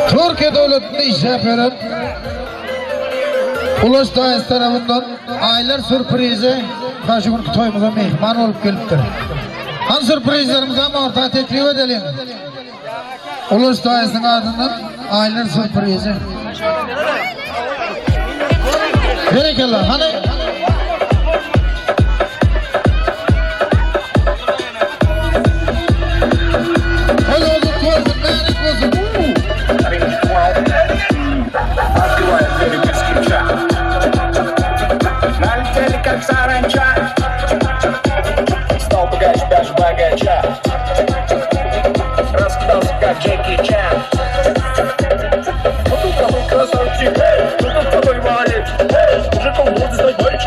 Türkiye Devleti'nde işe veren Uluş Dairesi tarafından aylar sürprizi karşımızda toyumuza mehman olup geliptir. Han sürprizlerimize ama ortaya teklif edelim. Uluş Dairesi'nin ardından aylar sürprizi. Berekallah. Hani Как саранча, стал погаш богача, раскидался как Джеки Чан. Ну тут тобой красавчик, ну тут тобой валит, мужиком буду знать горечь.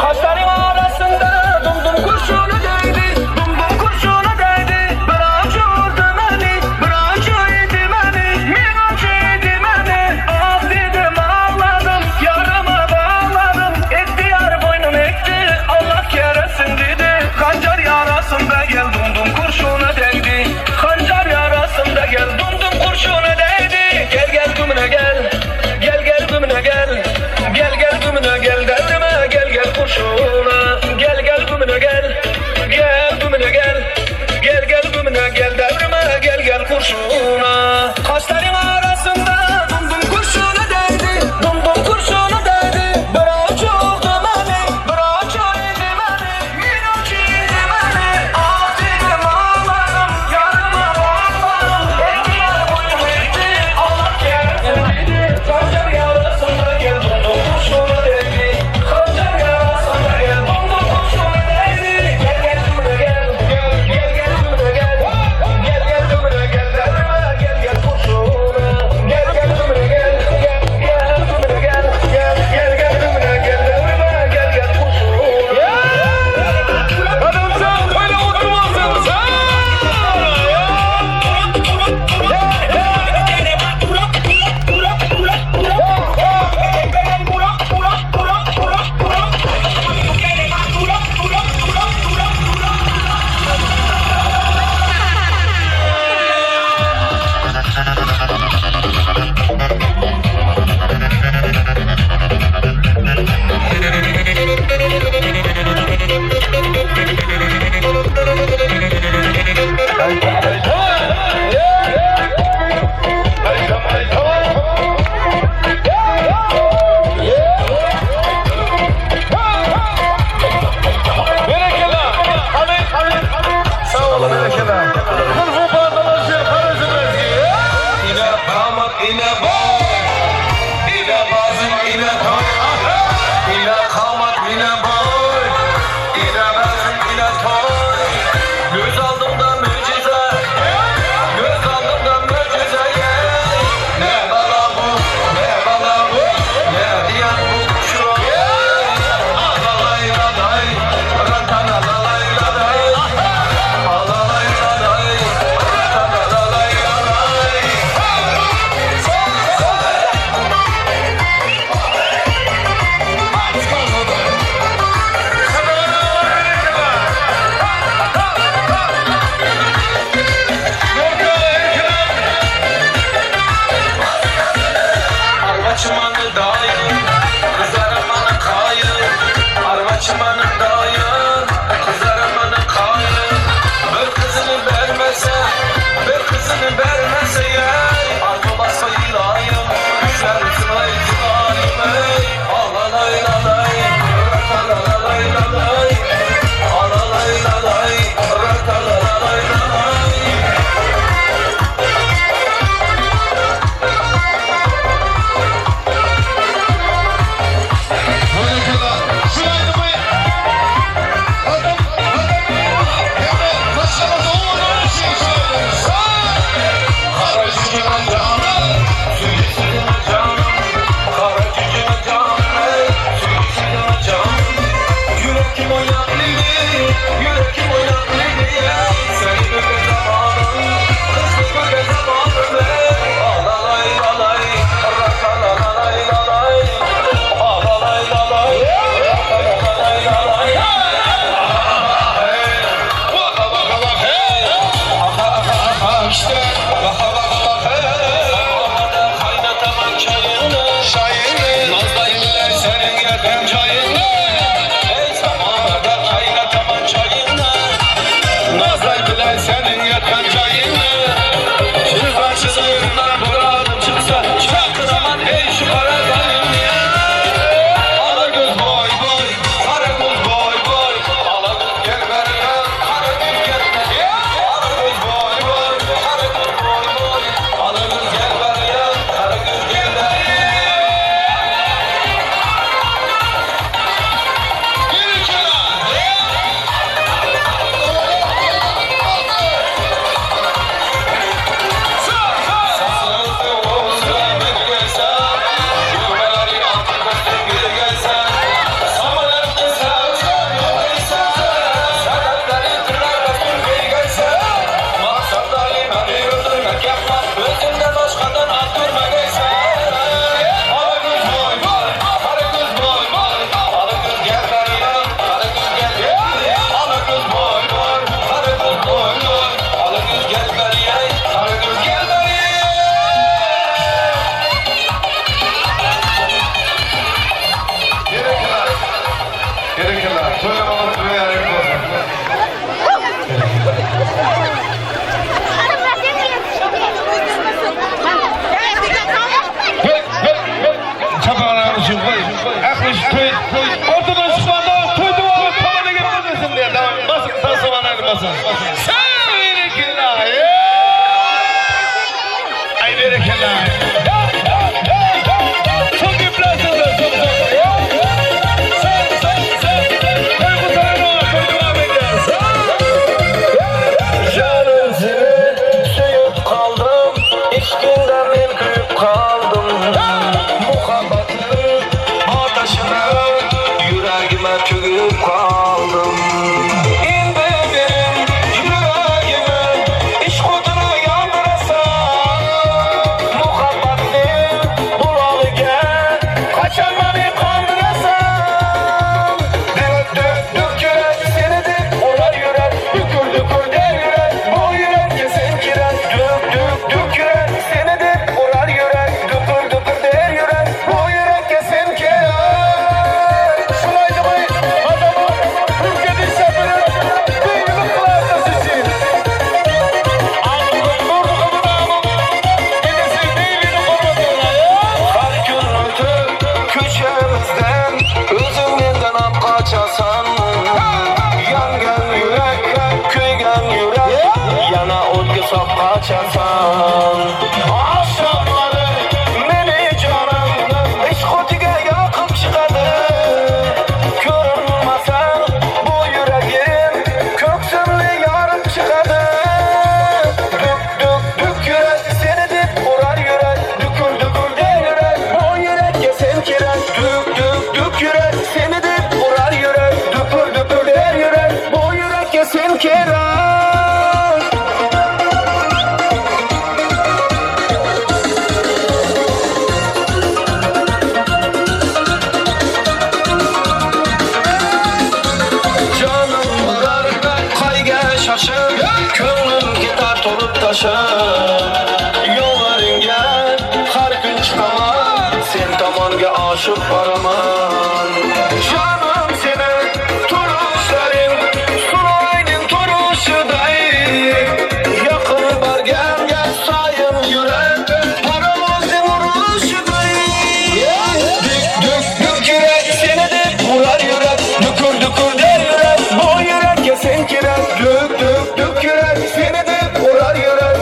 Kaşların arasında dumdum kurşunu değdi, dumdum kurşunu değdi. Bırakçı vurdu beni, bırakçı yedi beni, minacı yedi beni. Ah dedim ağladım, yarama bağladım. Etti yar boynum ekti, Allah keresin dedi. Kancar yarasında gel dumdum kurşunu değdi. Kancar yarasında gel dumdum kurşunu değdi. Gel gel. basın. Sen berekeler. Ay berekeler. Çok yıplasınlar, çok. Sen. Koy bu tarafa, koy devam edeceğiz. Canım seni söyüp kaldım. İçkinden ben kıyıp kaldım. Muhabbetin ateşine yüreğime çöküp kaldım. İndi benim yüreğime iş kutunu yandırasan. Muhabbetin bulağı gel kaçan beni kandırasan. Dök yürek seni de olar yürek. Dükür der yürek bu yürek kesin kiren. Dök yürek seni de olar yürek. Dükür der yürek bu yürek kesin kiren. Şulaydı bay adamı ülkenin seferi değilim kılarsa sizin. Ağzımın vurduğumun ağımın edesi değilim olmasınlar. Her gün ötüp köşemizden özünden ap kaçasan. Yangan yürek, köygen yürek, yana o'tga sop kaçasan. Akşamları meni canım ish qo'tiga yoqib chiqadi. Ko'rinmasang bu yuragim ko'ksimni yorib chiqadi. Duk yurek seni deb urar yurek. Dukur der yurek bu yurakka sen kerak. Duk yurek seni deb urar yurek. Dukur der yurek bu yurakka sen kerak. Canım bular qayga shoshib, ko'nglim ketar to'lib toshib. Yo'llaringga har kun chiqaman, sen tomonga oshib boraman. Canım seni turushlaring, suloyning turushiday. Yaqin borganga sayin yurak, parovozning urishiday. Duk yurek seni deb urar yurek. Dukur der yurek bu yurakka sen kerak. Duk yurek seni deb urar yurek.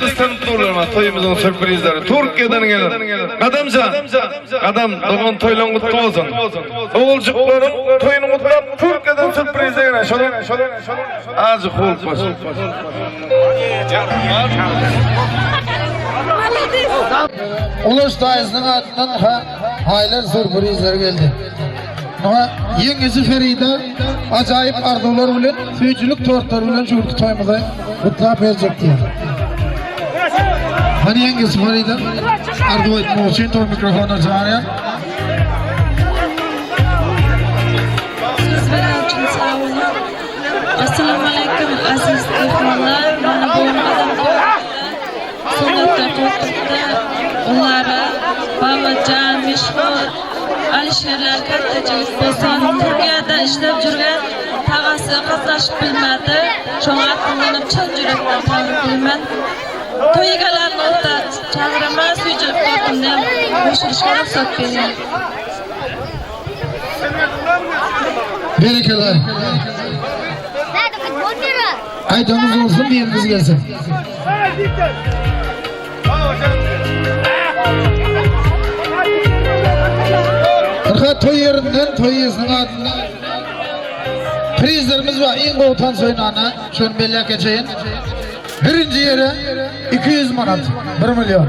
biz tanıp durlarma toyumuzun sürprizleri. Türkiye'den gelen. Adamca. Adam doğan toylan kutlu olsun. Oğulcukların toyunu kutlap Türkiye'den sürpriz gelen. Azı kul başı. Uluş dayısının adından aylar sürprizler geldi. Ama yengesi Feride acayip arzular bilen, füyücülük tortlar bilen şurada toyumuza kutlap verecek diye. Hani yengesi Feride arzu etmek için toy mikrofonu çağırıyor. Sizler için sağ olun. Assalamu alaikum aziz mehmonlar. Bana bu adam sonunda to'xtatdi. Onlara Babacan, Mishhur, Alisherlar kattachilik bo'lsin. Turkiyada ishlab jurgan tag'asi qatnashib bilmadi. Shunga aqllanib chin yurakdan tabriklayman. To'y egalarini o'rta chaqiraman, suyjilik tortimni ham qo'shilishga ruxsat bering. Berekeler. Aydanız olsun, bir yeriniz gelsin. Kırka toy yerinden, toy yerisinin adından prizlerimiz var. En koğutan soynağına, şunu belli geçeyin. Birinci yere 200 manat, 1 milyon.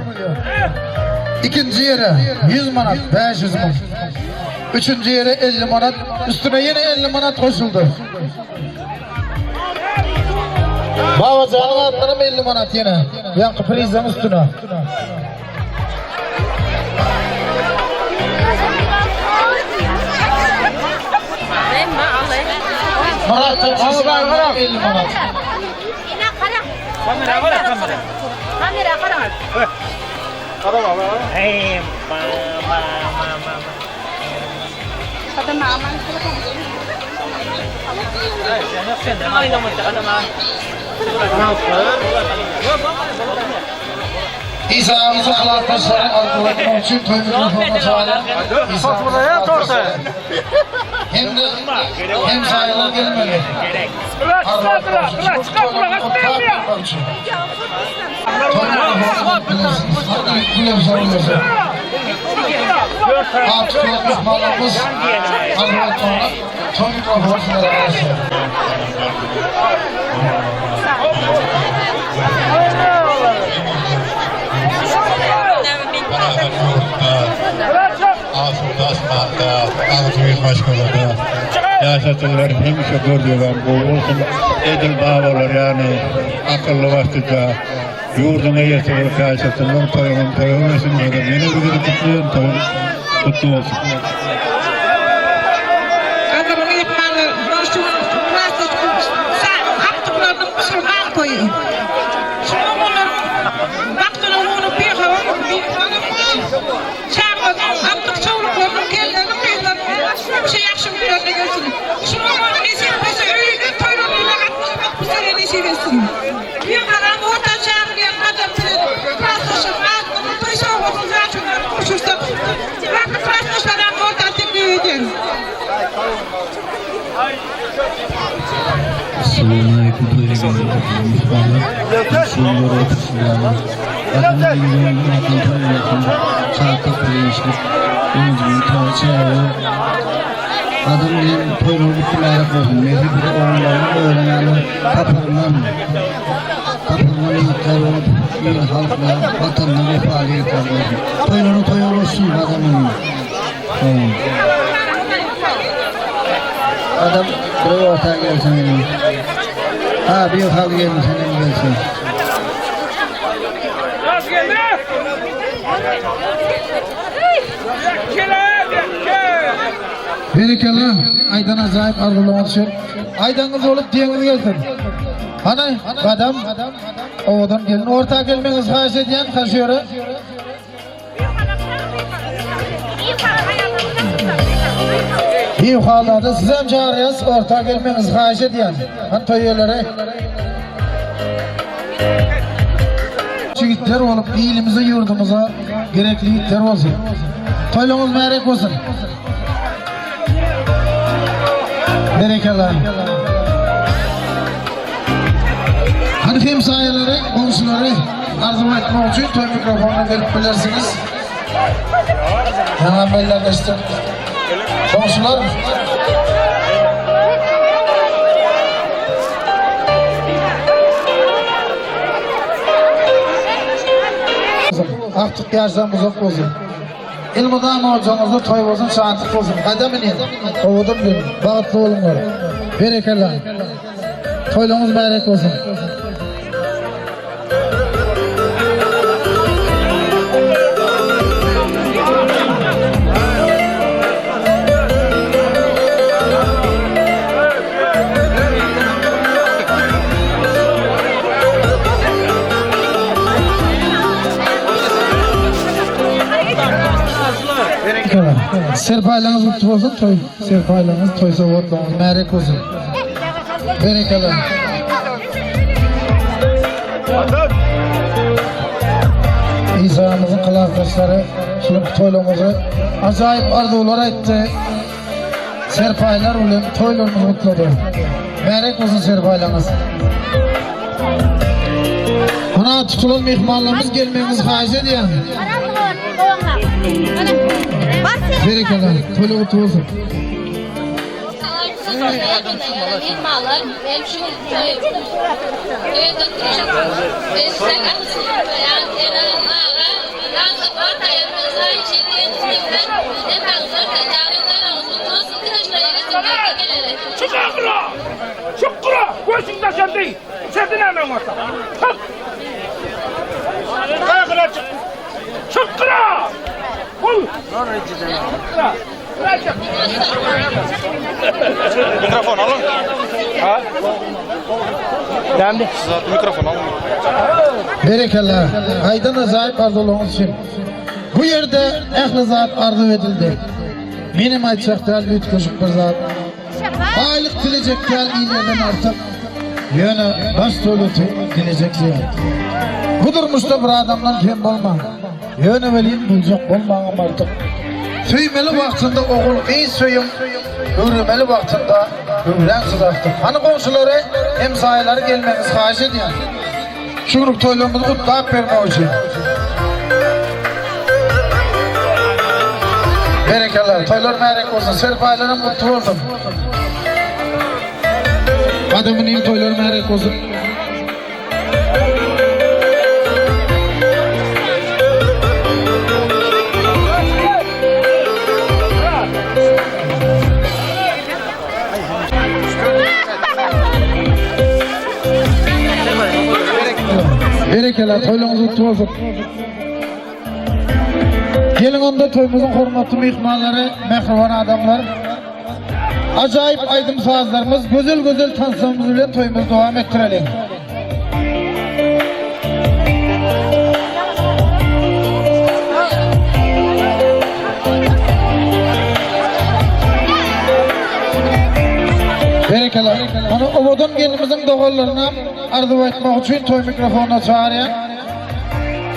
İkinci yere 100 manat, 500 manat. Üçüncü yere 50 manat, üstüne yine 50 manat koşuldu. Babacanın adlarım 50 manat yine. Yankı prizden üstüne. Manat çekişi 50 manat. İsa uzaklar taşları algılamak için toy mikrofonu çağırın. İsa hem sayılar gelmeli. Artık olmuş malımız Allah'a sonra toy mikrofonu çağırın. Asıldaşmanda, ağzıyız başkalarında yaşatırlar, hemşe gördüler bu olsun edil bağlar yani akıllı vasıta yurduna yetirir yaşatırlar toyun esin dedim yine bir gün kutluyorum toyun kutlu olsun. Adamın yapmalı, şu aktıklarının Müslüman koyun. Şunu bunun baktığını onu bir havanın bir hanım çağırmadan aktık çavuklarının kellerini kıyılarını bir şey yakışım bir önüne gelsin. Şunu onun nesi bizi öyle toylarıyla atmak bize nesi versin. Bir adam orta çağırmayan adam türedi. Prastoşun ağzını toysa olmasın zaten koşuştuk. Bakın prastoşlardan orta tekniği ederiz. Assalamualaikum warahmatullahi wabarakatuh. Sundur otursunlar. Adamın yüzünden akan toylarını saatlik paylaştık. Önümüzün tavsiyeleri. Adamın toyları bittiler koydum. Mezi bir oğullarını öğrenenler kapırından yıklar olup bir halkla vatanına faaliyetler koydum. Toyları toy olsun adamın. Adam buraya ortaya gelsin benim. Ha bir halk gelmiş senin gelsin. Berekeler, aydan acayip arzulamak için. Aydanız olup diyeniz gelsin. Hani adam, oğudan gelin. Ortaya gelmeniz haş ediyen taşıyor. Bir halada size hem çağırıyoruz, ortaya gelmeniz haş ediyen. Hani toyuyorları. Çiğitler olup iyiliğimize, yurdumuza gerekli yitler olsun. Toylumuz mübarek olsun. Berekeler. Hani hemsayeleri, komşuları arzu etmek için toy mikrofonuna verip bilirsiniz. Hemen belirleştim. Komşular. Artık yaşam uzak olsun. İlmudam hocamızda toy olsun, şantık olsun. Hadi mi neydi? Kovudum diyorum. Bağıtlı olun var. Berekeler. Toyluğumuz mübarek olsun. Serpaylarınız mutlu olsun, serpaylarınız toysa vatlanız, mübarek olsun. Berekeler. İsa'mızın kılaktaşları, şunun toylumuzu acayip arzular etti. Serpaylar ulan toylarımız mutludur. Mübarek olsun serpaylarınız. Buna tutulan mihmanlarımız gelmemiz haiz ediyor. Berekeler, toylu mutlu olsun. Şükra! Gözünde sen değil. Sendin hemen orta. Kayakına çık. Şükra! Ol! Mikrofon alın. Ha? Dendi. Siz mikrofon alın. Berekeler, aydan acayip arzuluğunuz için. Bu yerde ehli zat arzu edildi. Benim ayçaklar büyük küçük bir zat. Aylık dilecekler ilerden artık. Yöne baş dolutu dilecek ziyat. Bu durmuşta bir adamdan kim olma. Yöne veliyim bulacak olmağım artık. Söymeli vaktinde oğul iyi söyüm. Ürümeli vaktinde ürülen sızaktır. Hani komşuları hem sahileri gelmeniz haiz ediyor. Şugruk toyluğumuzu kutlayıp vermek için. Berekeler, toylar mübarek olsun, serpaylara mutlu olsun. Adamın iyi toylar mübarek olsun. Berekeler, toylarımız mutlu olsun. Gelin onda toyumuzun hürmetli mihmanları, mehriban adamlar. Acayip aydın sazlarımız, güzel tansımız ile toyumuzu devam ettirelim. Berekeler. Onu ovadan gelinimizin doğallarına arzu etmek için toy mikrofonuna çağırıyor.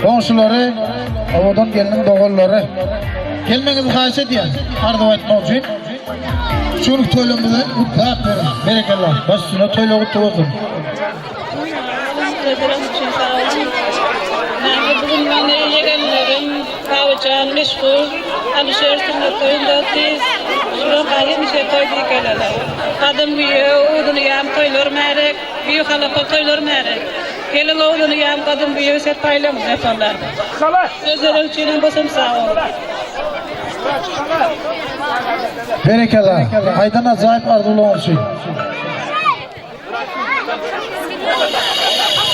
Komşuları, ovadan gelinin doğalları. Gelmenizi haiz ediyor, arzu etmek için. Şunun toylumuzu kutlayıp verin. Berekeler. Başına toylu kutlu olsun. Bugün bana yegenlerim, Kavuşan, Meşgul, Alışveriş toyunda tez, şuran kayın işe toy dikelerler. Kadın büyüyor, oğlunu yağım toylar merek, büyük halapa toylar merek. Gelin oğlunu yağım kadın büyüyor, set paylamız yaparlar. Sözler ölçüyle basım sağ olun. Berekeler. Aydan acayip arzulu olsun.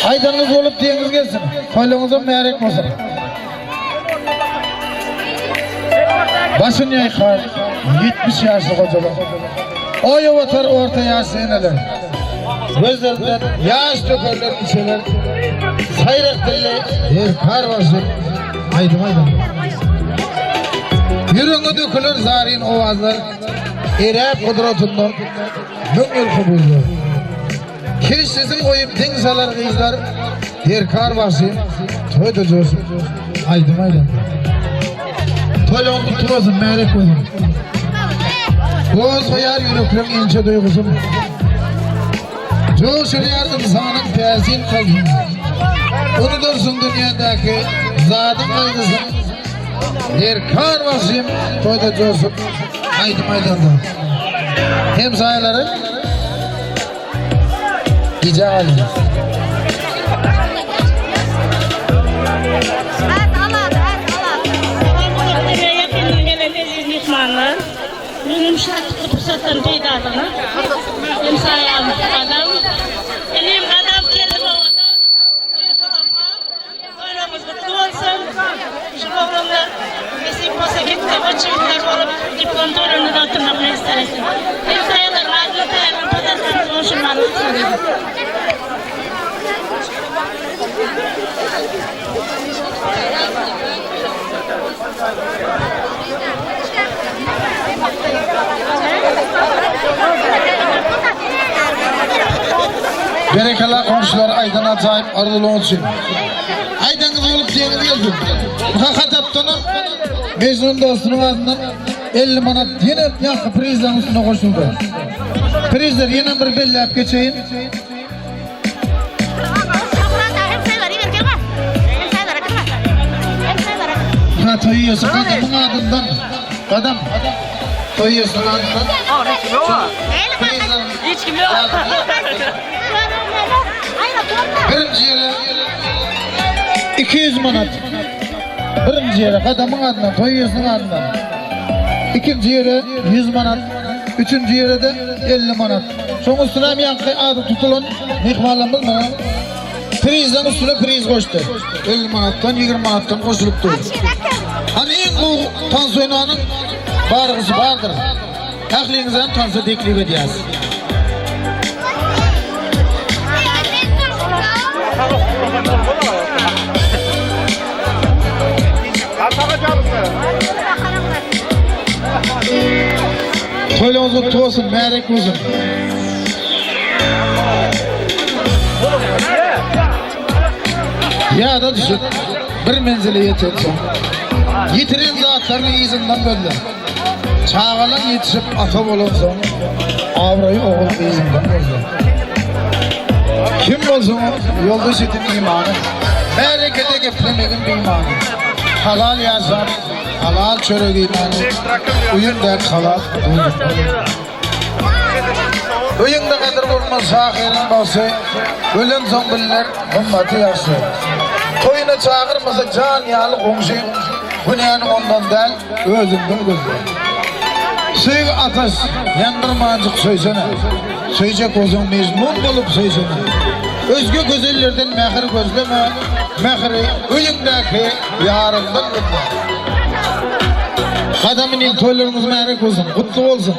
Aydanınız olup diyeniz gelsin. Toylumuzun mübarek olsun. Başın yaykar, 70 yaşlı kocalar. O yuvatar orta yaş seneler. Gözlerinden yaş dökerler içeler. Sayrak dille bir kar basıp. Aydan. Yürüğü dökülür zarin ovazlar. İrab kudretinden müngül kubuldur. Kirişsizin koyup dinsalar kızlar. Bir kar basıp. Toy da coşup. Aydan. Toylağın kutlu olsun, mübarek olsun. Boğaz koyar yüreklerin ince duygusunu. Coşur yar insanın tezin kalbini. Onu dursun dünyadaki zatın kaygısın. Derkar Vasim toyda coşup haydi maydanda. Hem sayaları gece Ali. Benim şartlı fırsattan peydalını. Benim sayam adam. Benim adam kelime oldu. Aramız mutlu olsun. Şu programda bizim pasakette açıklar olup diplom törenini de oturmakla isteriz. Benim sayalarım adlı tayarın pazarlarını oluşturmanı istedim. Berekeler komşular aydan acayip arılı olsun. Aydanız olup diyeniz geldim. Muhakkak aptanım. Mecnun dostunun adından 50 manat yine yakı prizden üstüne koşuldu. Prizler yine bir belli yap geçeyim. Ha toyuyorsun adamın adından. Adam. Toyuyorsun adından. Hiç kim yok. Birinci yere 200 manat. Birinci yere adamın adından, toyuyorsun adından. İkinci yere 100 manat. Üçüncü yere de 50 manat. Son üstüne hem yankı adı tutulan mihmalımız mı? Prizden üstüne priz koştu. 50 manattan 20 manattan koşulup durdu. Hani en bu tansiyonanın barıgısı vardır. Aklınızdan tansiyon teklif edeceğiz. Toyluğunuz mutlu olsun, mübarek olsun. Ya da düşün, bir menzile yetersin. Yitirin zatlarını izinden böyle. Çağalan yetişip ata olursa, avrayı oğul izinden böyle. Kim olsun o? Yoldaş etin imanı. Berekete geplemekin bir imanı. Halal yaşam, halal çörek imanı. Uyun der halal. Uyun da kadar bulmaz şahirin bası. Ölen son biller, hümmatı yaşı. Toyuna çağırmasa can yağlı komşu. Bu neyin ondan değil, özünden gözü. Suyu ateş, yandırmacık söysene. Söyleyecek olsun mecnun bulup söysene. Özgü güzellerden mehir gözleme. Mehri uyundaki yarından gözle. Adamın ilk toylarımız mehrik olsun, kutlu olsun.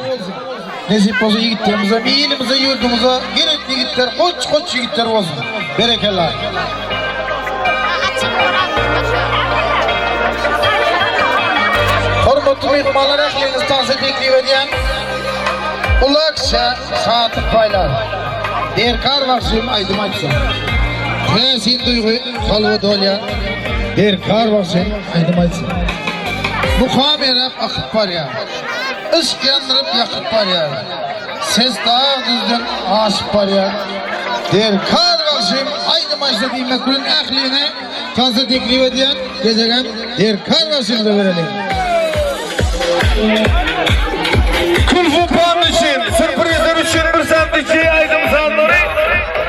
Nesip olsun yigitlerimize, miyilimize, yurdumuza, gerekli yigitler, koç yigitler olsun. Berekeler. Hormatlı mihmanlar aklınız tansı teklif ediyen Ulakşa Saatlik Baylar Derkar Vaksim aydım açsın. Resim duygu kalva dolya Derkar Vaksim aydım açsın. Muham erap akıp var ya. Işk yandırıp yakıp var ya. Ses daha düzden aşıp var ya. Derkar Vaksim aydım açsın diyeyim kulun aklına tansı teklif ediyen gezegen Derkar Vaksim'e verelim. Kulfu puan için, sürprizler için bir saatlik aydım sandırı.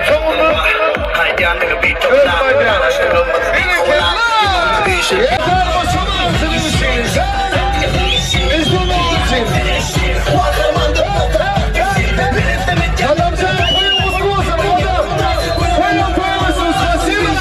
Sonunda Özbaycan. Bereketler. Yeter başımın sizin için. Mecnun için. Adam sen koyun mutlu olsun. Koyun koymasın. Spasiba.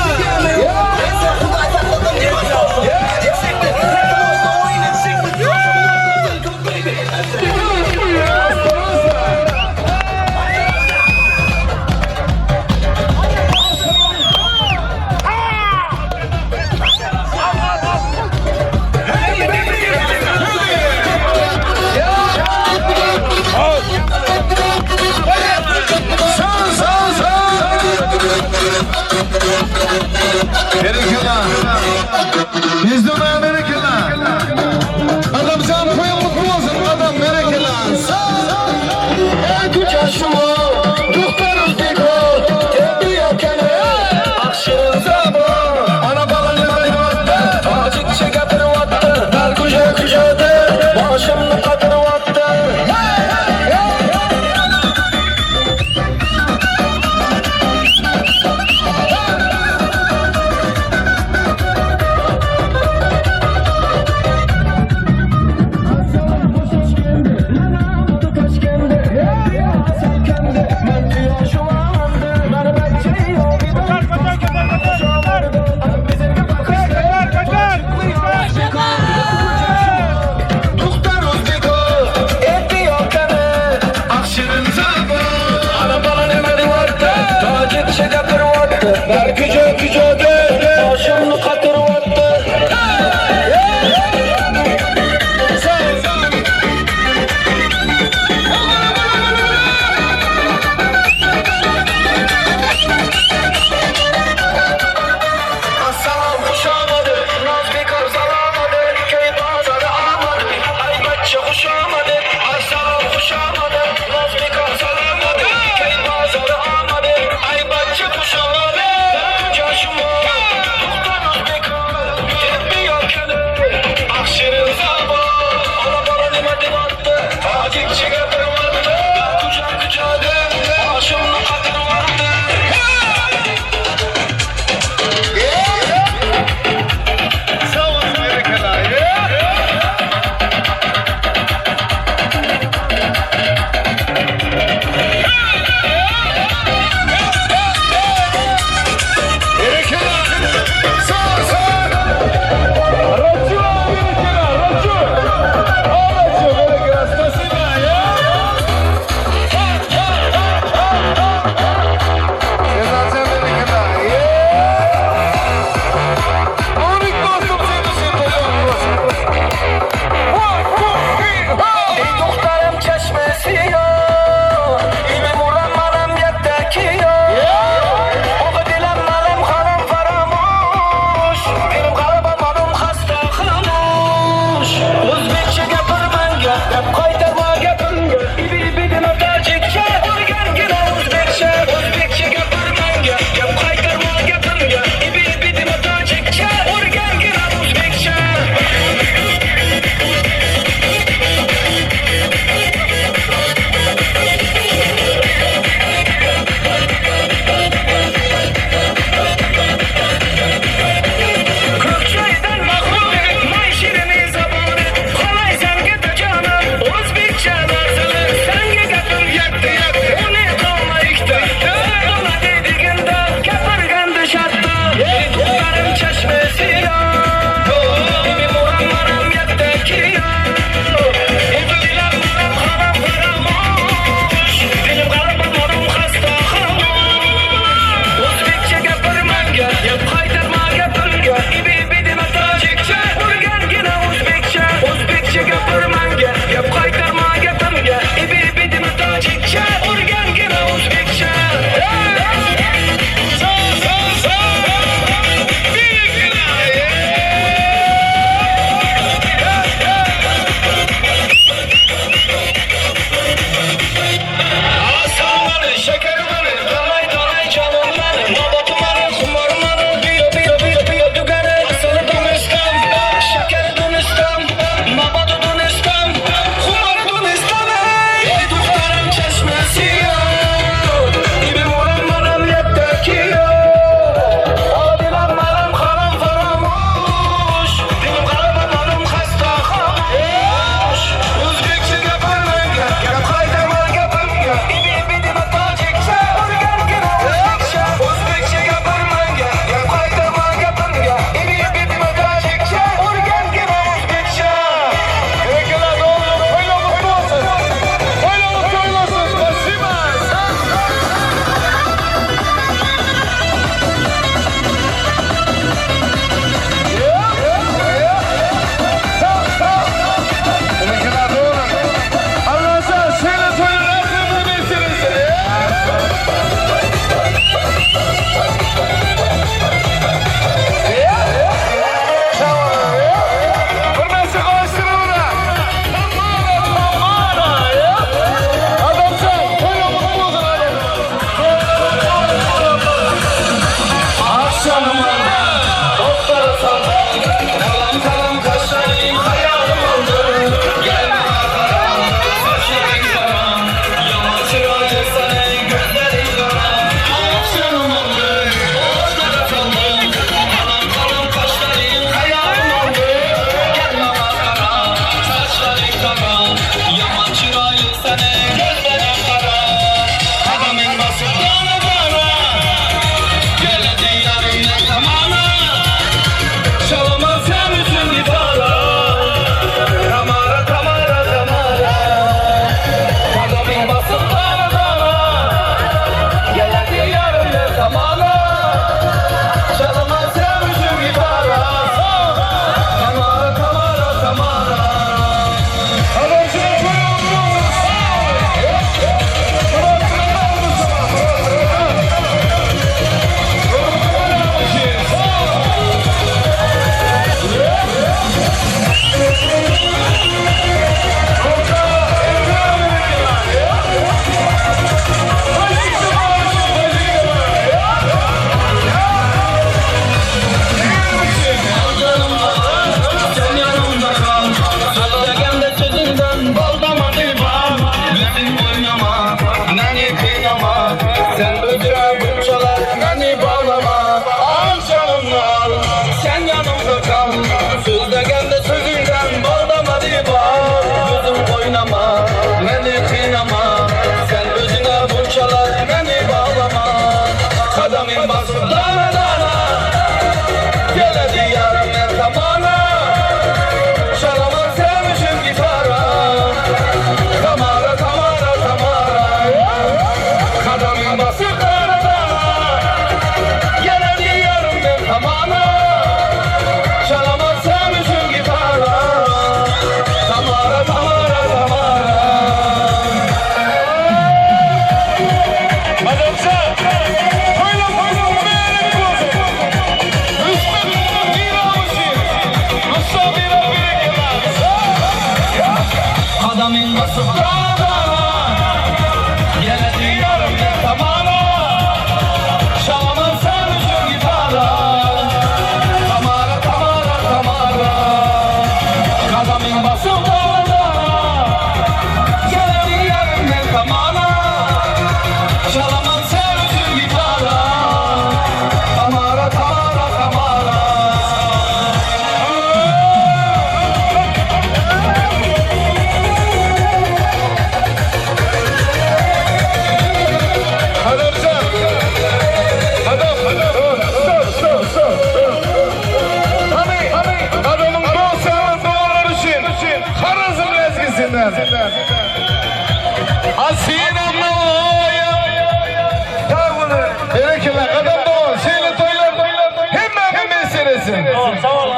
esin. Sağ ol.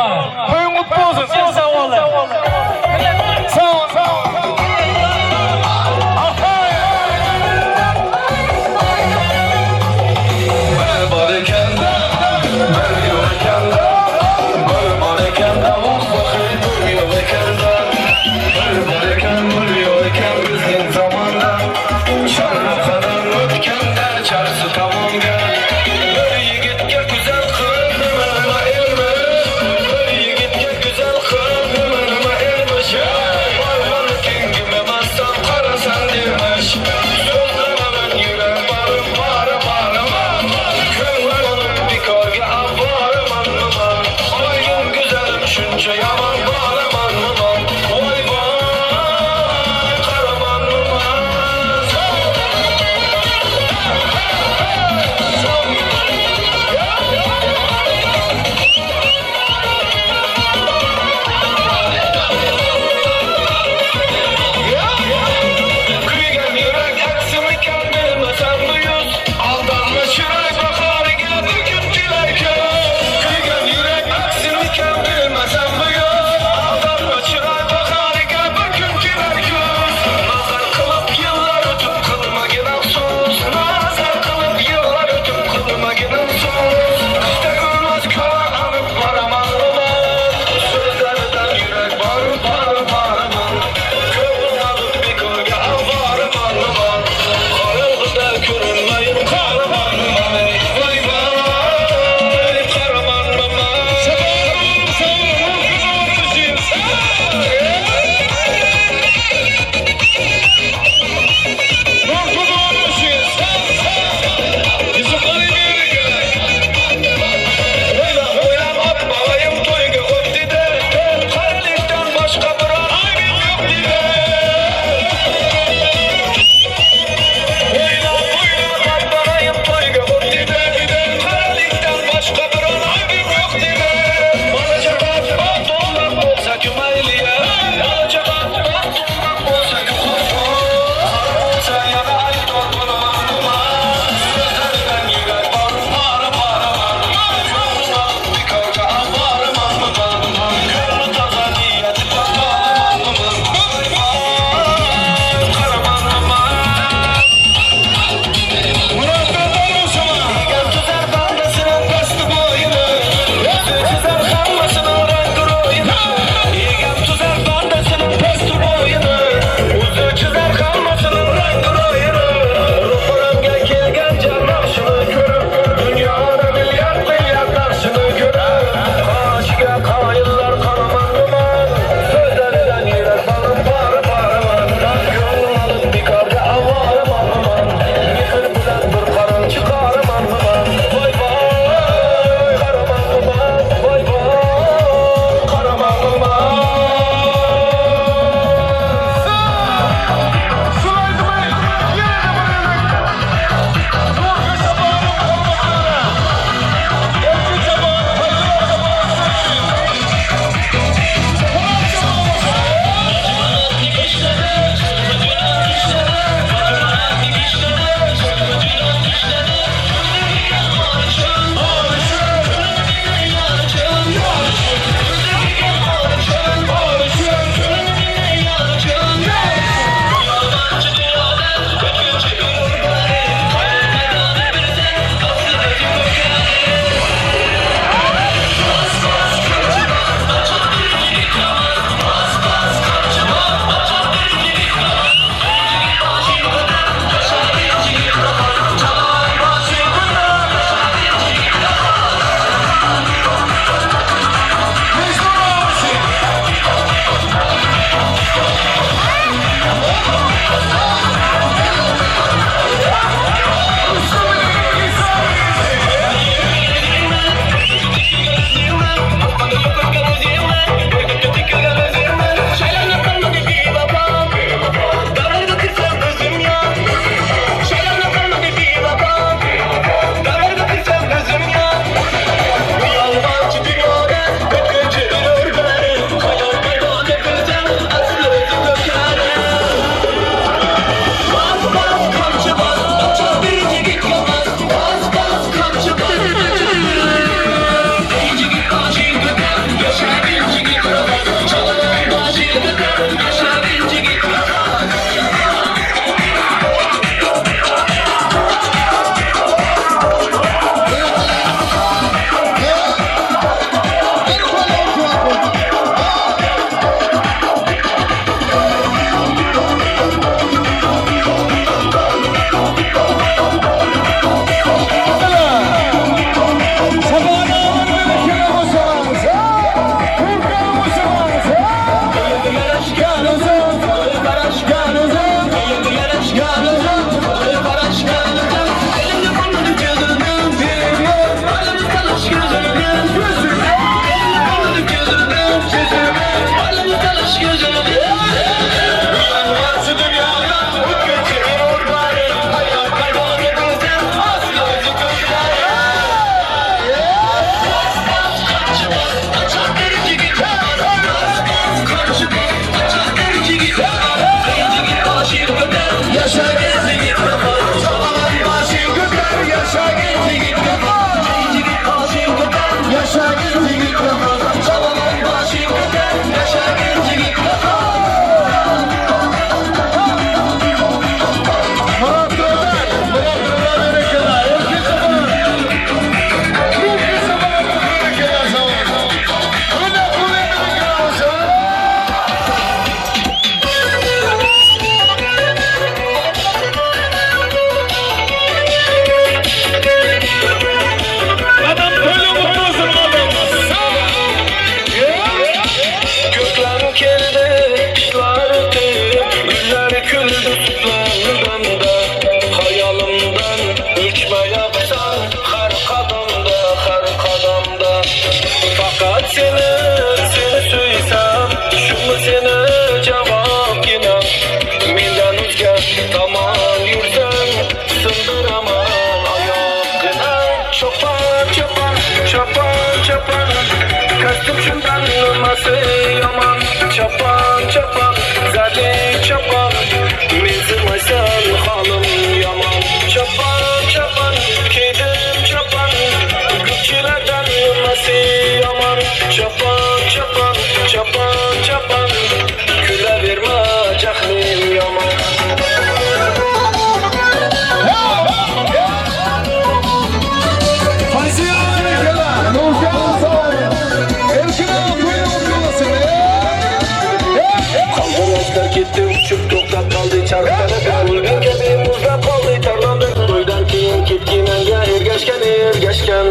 Toyun kutlu olsun. Sağ ol. Sağ ol, sağ ol. Güzel kız, ömrüme erme.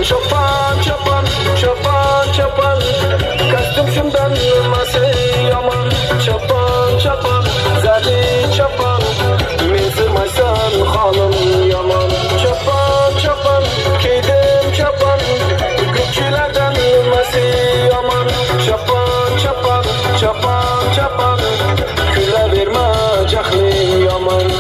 Çapan çapan çapan çapan Kaçtım şundan nasıl yaman Çapan çapan zadi çapan Menzirmaysan hanım yaman Çapan çapan keydim çapan Gülçülerden nasıl yaman Çapan çapan çapan çapan Küle verme cahli yaman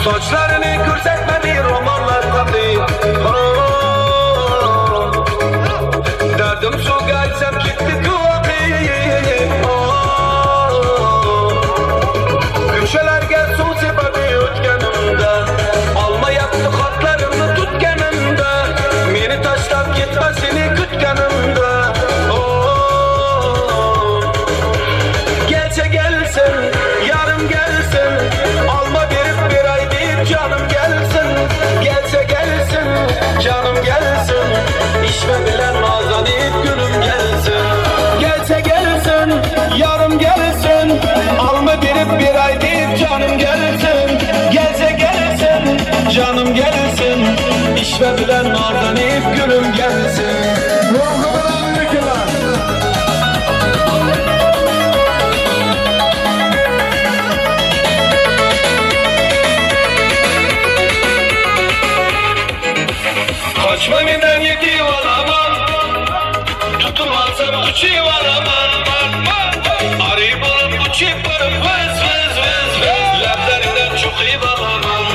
Saçlarını kürsetmedi romanlar tadı Derdim su gelsem gitti kuvveti Köşeler gel su sebebi ötkenimde Alma yaptı katlarını tutkenimde Beni taşlap gitmesini kütkenimde Gelse gelsin, yarım gelsin Alma verip bir ay deyip canım gelsin Gelse gelsin, canım gelsin İşme bilen nazan deyip gülüm gelsin Gelse gelsin, yarım gelsin Alma verip bir ay deyip canım gelsin Gelse gelsin, canım gelsin İşme bilen nazan deyip gülüm gelsin Düşmanından yedi olaman Tutum alsam uçuyor olaman Arayı bulup uçup vız vız vız vız Lablarından çok iyi olaman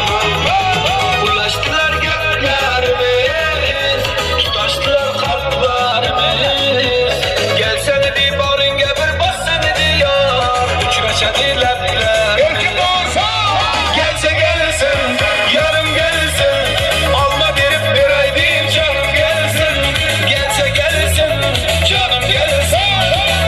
Ulaştılar göklerimiz Tutaştılar kalplerimiz Gelsene bir bağrınga bir bassana diyor Uçuraşadı lablar Gelse gelsin yarım gelsin Alma verip bir ay değil canım gelsin Gelse gelsin canım gelsin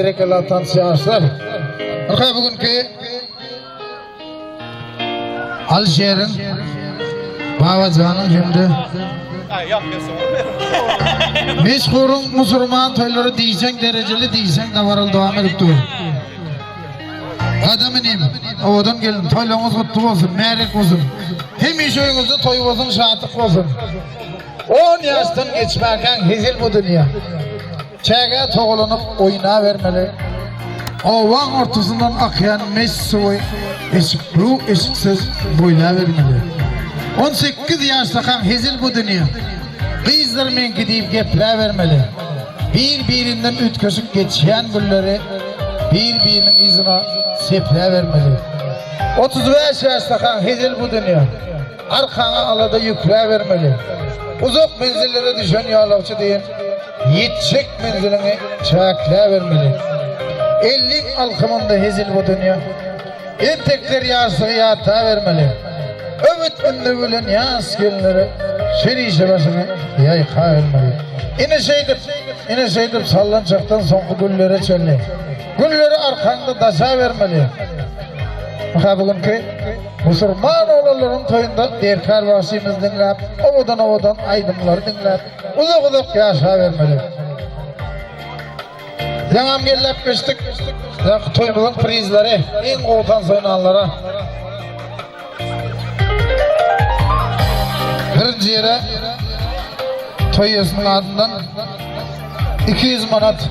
berekeli tanışyarlar. Arka bugünkü Alşehir'in Babacan'ın şimdi meşhurun Müslüman toyları diyecek dereceli diyecek de varıl devam edip dur. Adamınım, odan gelin, toylağınız kutlu olsun, merek olsun. Hem iş oyunuzda toy olsun, şahatlık olsun. 10 yaştan geçmerken hizil bu dünya. Çeğe toğulanıp oyuna vermeli. Ovan ortasından akayan meş suyu, eşiklu eşiksiz boyuna vermeli. 18 yaştakan hizil bu dünya. Kızlar men gidip gepler vermeli. Birbirinden ütkösüp geçen gülleri birbirinin izine sepre vermeli. 35 yaştakan hizil bu dünya. Arkana alada yükle vermeli. Uzak menzillere düşen yağlavçı deyin. Yetecek menzilini çakla vermeli. 50 alkımında hizil bu dünya. Entekler yağsı yata vermeli. Öbüt ünlü gülen yağız gelinleri şerişe başını yayka vermeli. İne şeydip sallanacaktan sonra güllere çölle. Gülleri arkanda daşa vermeli. Baka bugünkü Müslüman oğulların toyunda derkar vasimiz dinlep, ovadan aydınları dinlep, uzak yaşa vermeli. Yanam gelip geçtik, toyumuzun prizleri, en koğutan soyunanlara. Birinci yere toyusunun adından 200 manat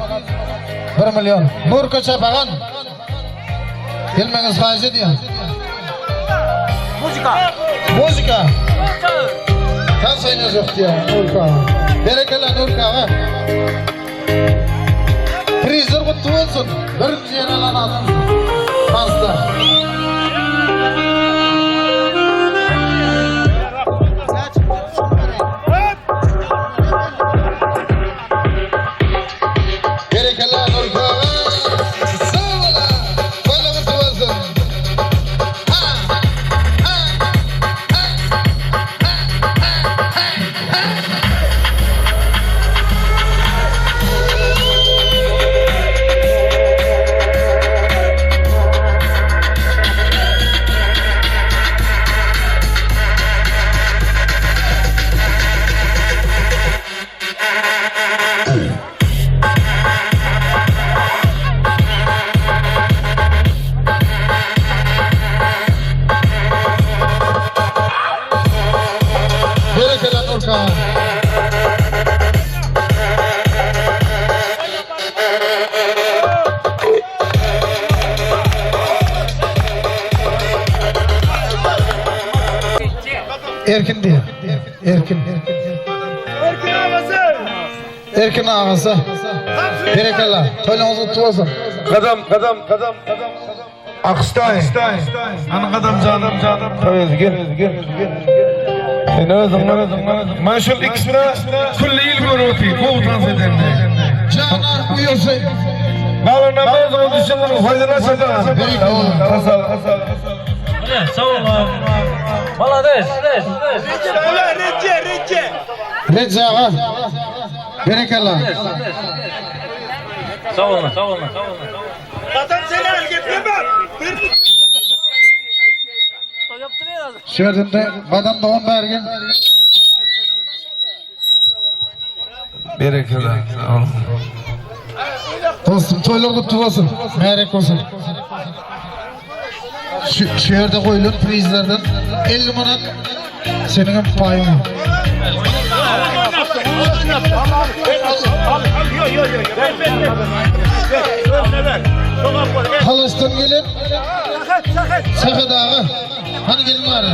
1 milyon. Nurka Çapağan. Gelmeniz hacı diyor. Muzika. Sen sayınız yok diyor Nurka. Berekele Nurka ha. Prizler kutlu olsun. Birinci yere lan adamsın. Fazla. Erkin diyor. Erkin ağası. Berekalla. Toyluğunuz kutlu olsun. Kadam. Akstay. Ana kadam canım. Tabii gel. Sen özün. Maşul ikisine kulli il görüyordu. Kovutan sedemde. Canan uyuyorsa. Malın namaz oldu şimdi faydalaşacağız. Kasal. Sağ ol. Malades. Recep ağa. Berekalla. Sağ ol. Adam seni al getirme. Şöyle adam doğum bergen. Berekela. Dostum toylar kutlu olsun. Merek olsun. Şu yerde koyulur prizlerden 50 manat senin payın. Halastan gelin. Sakı dağı. Hani gelin var.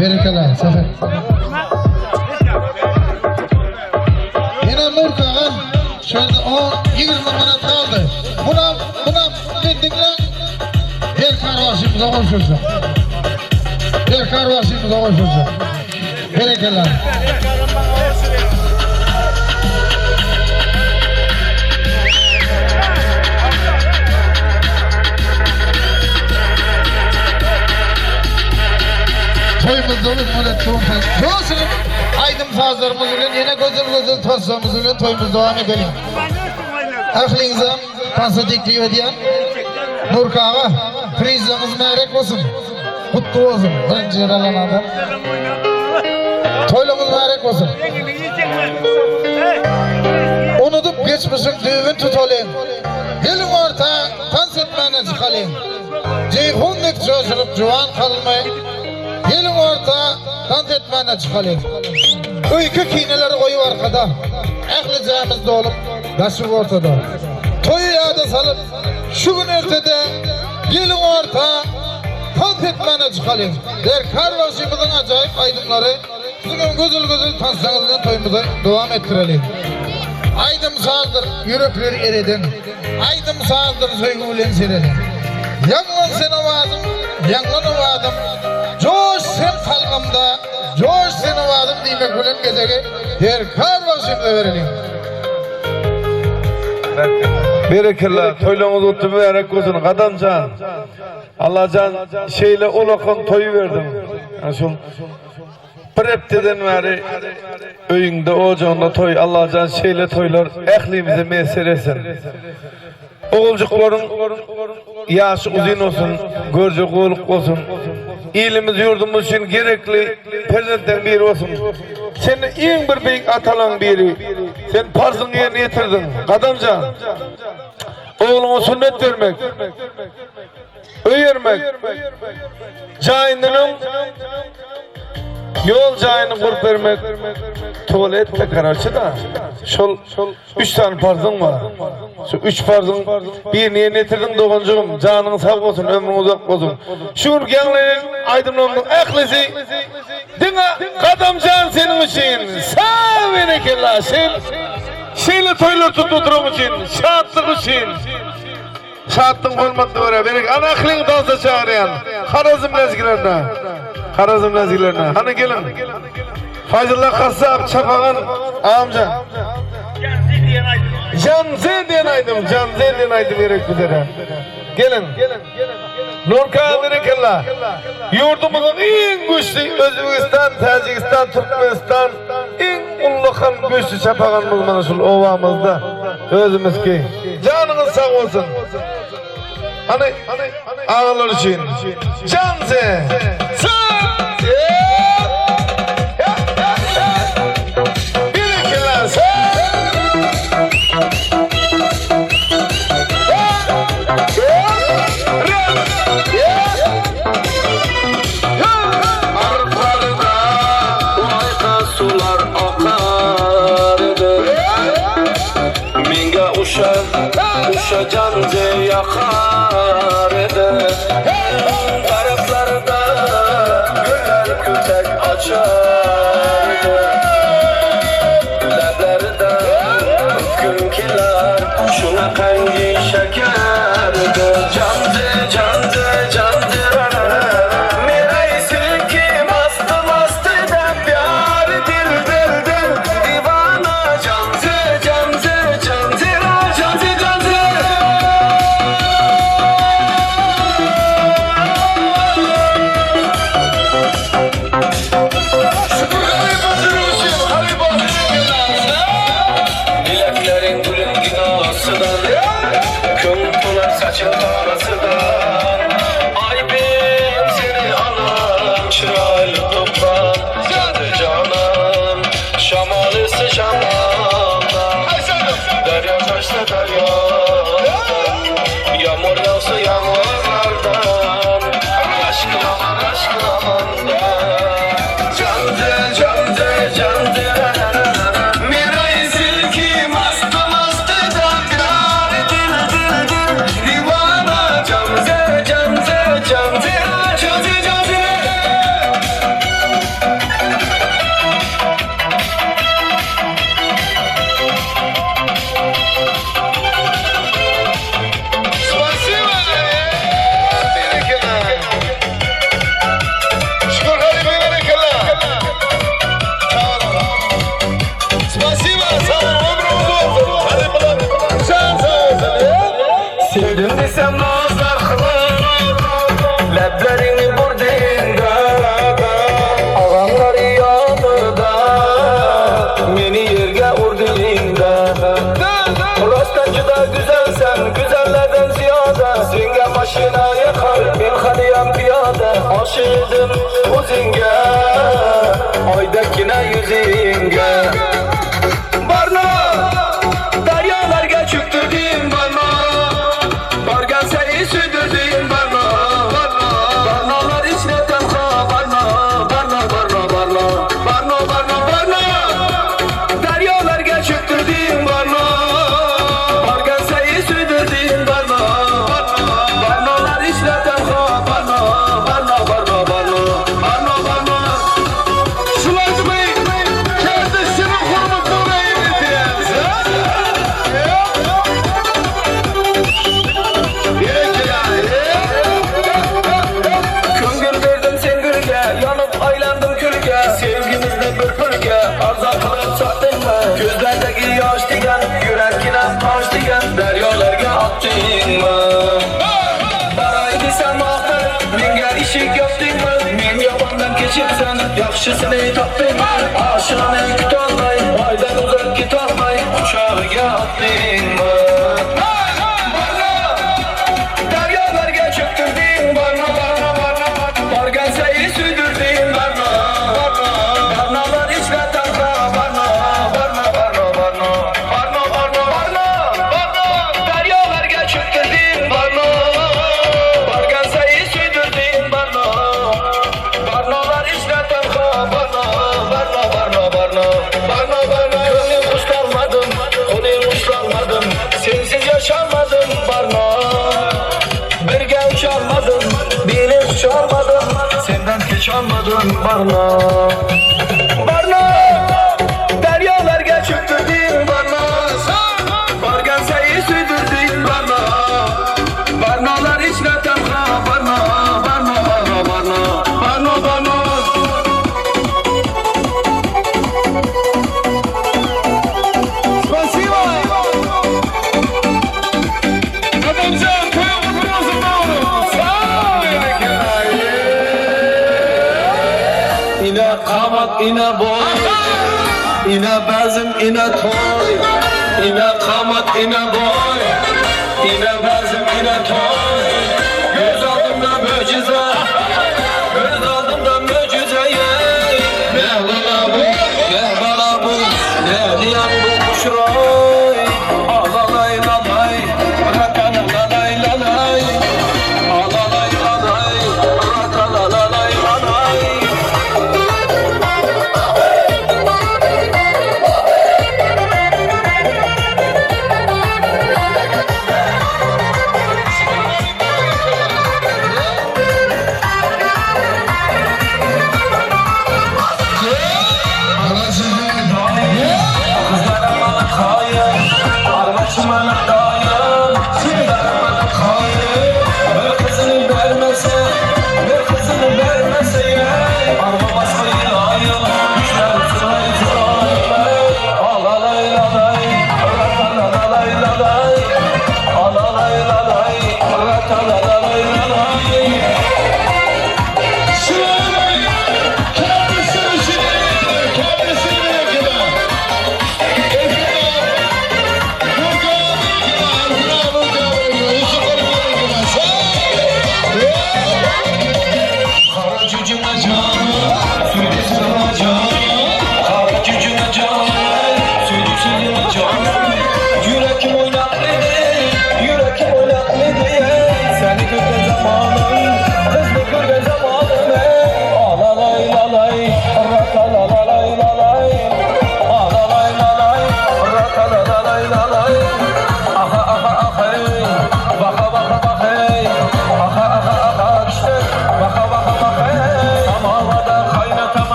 Berekala sakı. Yine Nurka ha. Şöyle 20 manat kaldı. Buna gittik lan. Bir karvaşımıza koşursa. Berekala. toyumuzda ulutmadat to'g'ri. Bo'lsin. Aydım sazlarımız bilen yine güzel taslarımız bilen toyumuz devam edelim. Ahlingizam tansatikli ediyen Nurka ağa, prizimiz meyrek olsun. Kutlu olsun. Birinci yaralanada. Toylumuz meyrek olsun. Unutup geçmişin düğün tutalım. Gelin orta dans etmene çıkalım. Ceyhunluk çocuğup cuvan kalmayın. Gelin orta dans etmene çıkalım. Öykü kineleri koyu arkada. Ehlicemiz olup taşıp ortada. Toyu yağda salıp şu gün ertede gelin orta dans etmene çıkalım. Derkar başımızın acayip aydınları bugün güzel tanslarımızdan toyumuza devam ettirelim. Aydım sağdır yürekleri eredin. Aydım sağdır söygülen seredin. Yanlan sen ovadım, yanlan ovadım. Coş sen kalbimde, coş sen ovadım demek gülen gecege. Derkar başımıza verelim. Berekeler, toyluğunuz oturup vererek olsun. Kadamcan, Allah'can şeyle olakon toyu verdim. Şu bir hepteden beri öyünde, ocağında toy, Allah'can şeyle toylar ehlimize meseresin. Oğulcukların yaşı uzun olsun, görce kolluk olsun. İyiliğimiz yurdumuz için gerekli perzentten biri olsun. Sen en bir büyük atalan biri. Sen parzını yerine getirdin. Kadamcan. Oğluna sünnet vermek. Öyermek. Cahindinin yol cahini kurup vermek. Tuvaletle kararşı da. Şol 3 tane parzın var. Şu 3 parzın birini yerine getirdin doğancuğum. Canın sağ olsun, ömrün uzak olsun. Şuur genlerin aydınlanın ehlisi. Dina Kadamcan senin için. Sağ berekeler sen. Şeyle toylar tuttuğum için. Şahatlık için. Şahatlığın olmakta var ya. Ana ahlini dansa çağırayan. Harazım lezgilerine. Harazım lezgilerine. Hani gelin. Fazıllah Kassab Çapağan amca. Canze diyen aydım. Canze diyen aydım gerek üzere. Gelin. Nurka berekeler. Yurdumuzun en güçlü Özbekistan, Tacikistan, Türkmenistan en ulukan güçlü Çapağanımız mana şu ovamızda. Özümüz ki. Canınız sağ olsun. Hani ağalar için. Canze. Uşa canze yakar eder. Taraflarda güller kütek açar eder. Leblerden gülkiler şuna kangi şeker eder. Canze canze canze nereysin ki mastı mastı dem pyar dil dil dil divana canze canze canze canze canze. Dileklerin gülün günahsıdan, kıntılar saçın tarasıdan. Ay ben seni anam, çıraylı toprak, canı canım. Şamalısı şamalda, derya taşsa deryadan. Yağmur yağsa yağmurlardan, aşkın aman aşkın amandan. Candır candır candır. Mirayı ki mastı mastı da dil dil dil divana o'zingga oydakina yuzingga barno daryolarga cho'ktirding barno borgan sayi suydirding barno barnolar ichra tanho barno barno barno barno barno barno barno daryolarga cho'ktirding barno borgan sayi suydirding barno barnolar ichra tanho barno barno barno barno barno barno Şulaşmayı kardeşinin hurmatına eğiteceğiz. Köngül verdim sen gülge, yanıp aylandım külge. Sevgimizde bir pürge, arza kılıp sattın mı? Gözlerdeki yaş digen, yürekine taş digen, deryalarga attın mı? Baraydı sen mahtar, menga işik yaptın mı? Men yabandan keçipsen, yaxşısını tapdın mı? Aşığını tutolmay, aydan uzak gitolmay, uçağıga attın mı? Daryolarga cho'ktirding barno barno barno borgan sayi suydirding barno barnolar ichra tanho barno barno barno barno barno barno barno daryolarga cho'ktirding barno borgan sayi suydirding barno barnolar ichra tanho barno barno barno barno barno barno ko'nglim ushlolmadim qo'ling ushlolmadim sensiz yasholmadim barno birga ucholmadim beni ucholmadim sendan kecholmadim barno barno daryolarga cho'ktirding barno borgan sayi suydirding barno barnolar ichra tanho barno barno barno barno barno barno Спасибо! Adamcan koyalım birazın doğru. İne kamat, ine boy, ine bezim, ine toy. İne kamat, ine boy, ine bezim, ine toy. Göz aldımda mucize, göz aldımda mucize. Ne bana bu, ne bana bu, ne diyen bu kuşroy. Alalay lalay, rakana lalay lalay. Alalay lalay, rakana lalay lalay.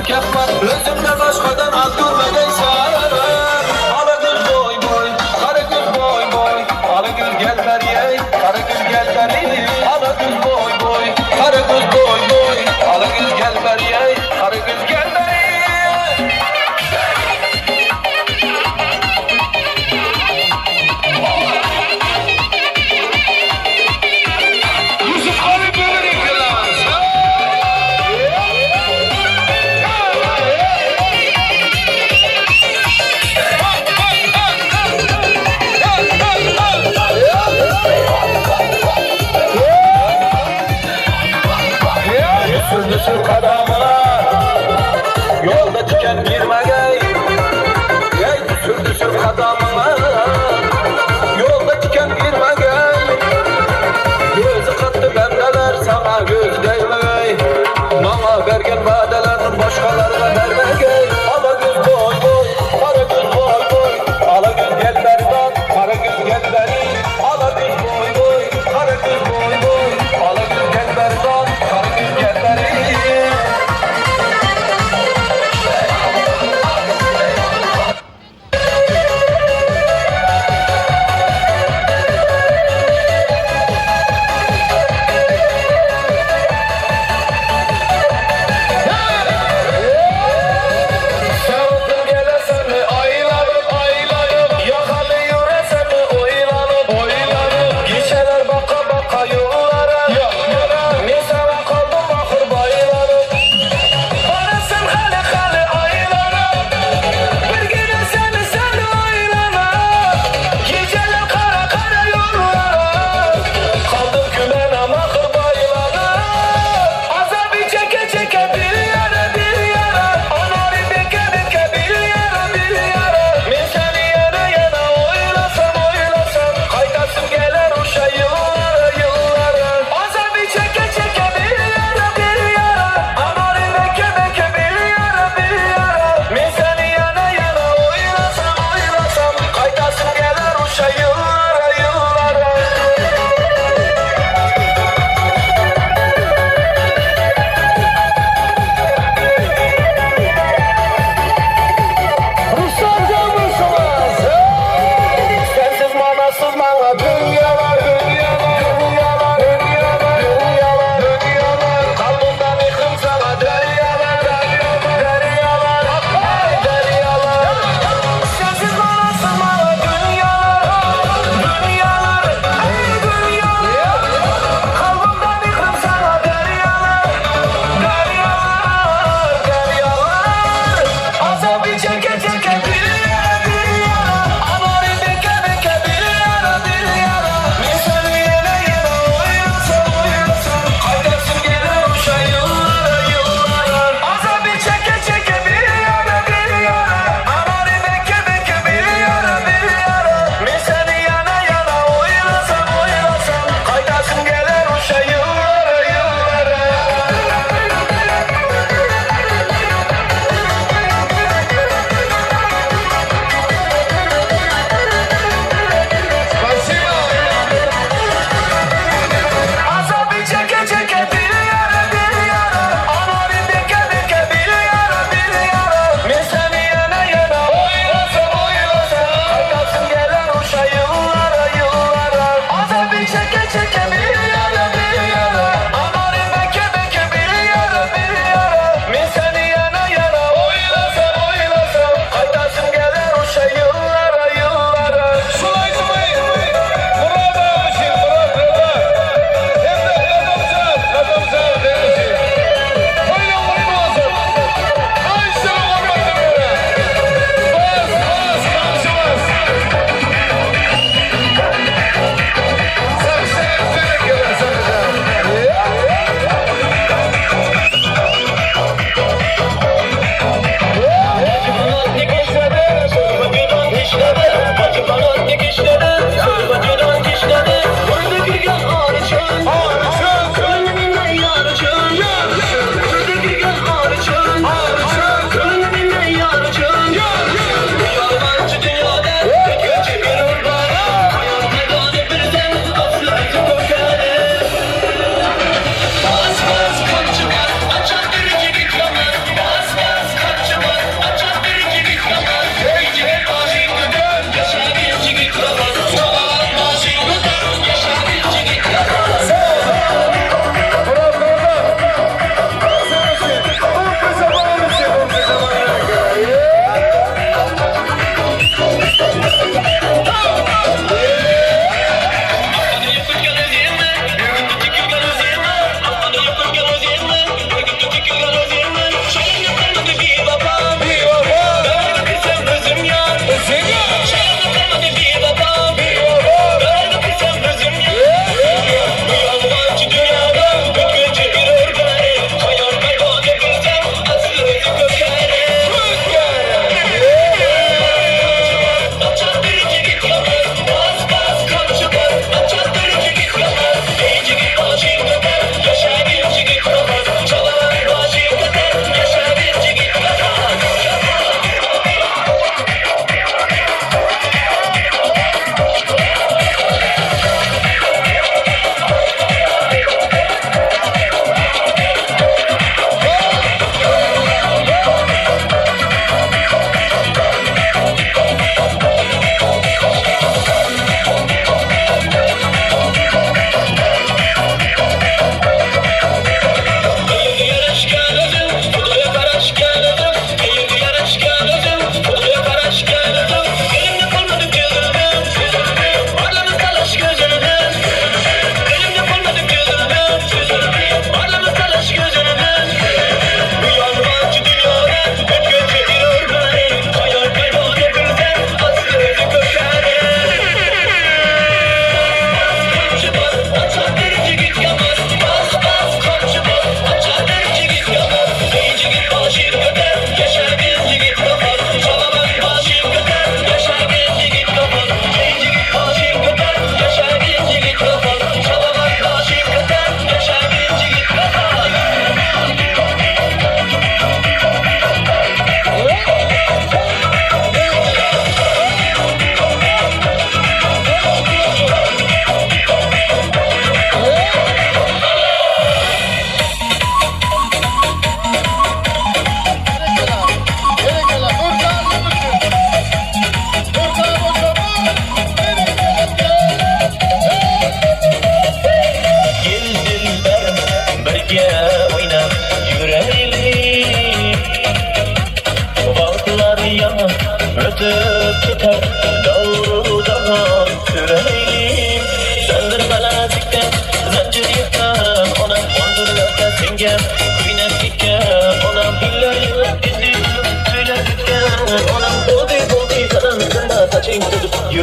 Kepman özümde başkadan az görmedeysen Ala göz boy boy, kara göz boy boy Ala göz gel beri, kara göz gel beri Ala göz boy boy, kara göz boy boy Ala göz gel beri, kara göz gel beri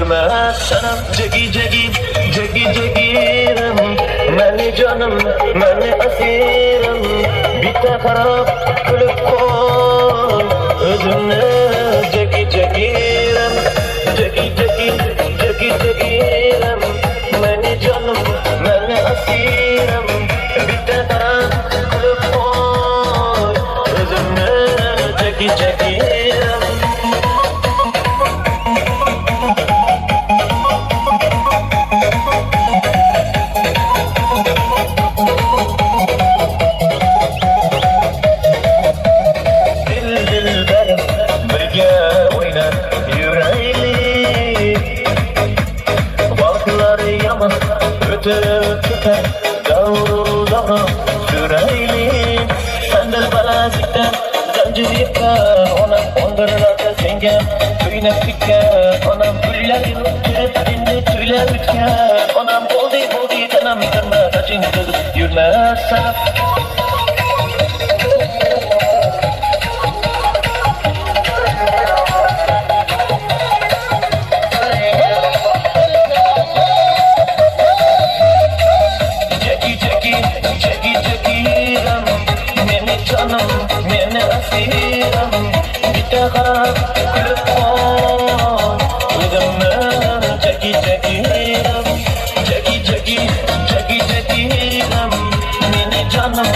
yürmezsem Cegi cegi cegi cegirim Meni canım meni asirim Bitte karab gülüp koy Özümne cegi cegirim Cegi cegi cegi cegirim Meni canım meni asirim Bitte karab gülüp koy Özümne cegi cegirim Ötüp tüter Yavrulara süreylim Sendel balazikten Zancı yıkar Onam ondırlarda senge Tüyne tüker Onam güllerin Türetinde tüyle bütker Onam boldi boldi Tanam kırma Saçın kız yürmezsem Meni asirim Bitte karab gülüp koy Özümne çeki çekirim Çeki çeki çeki çekirim Meni canım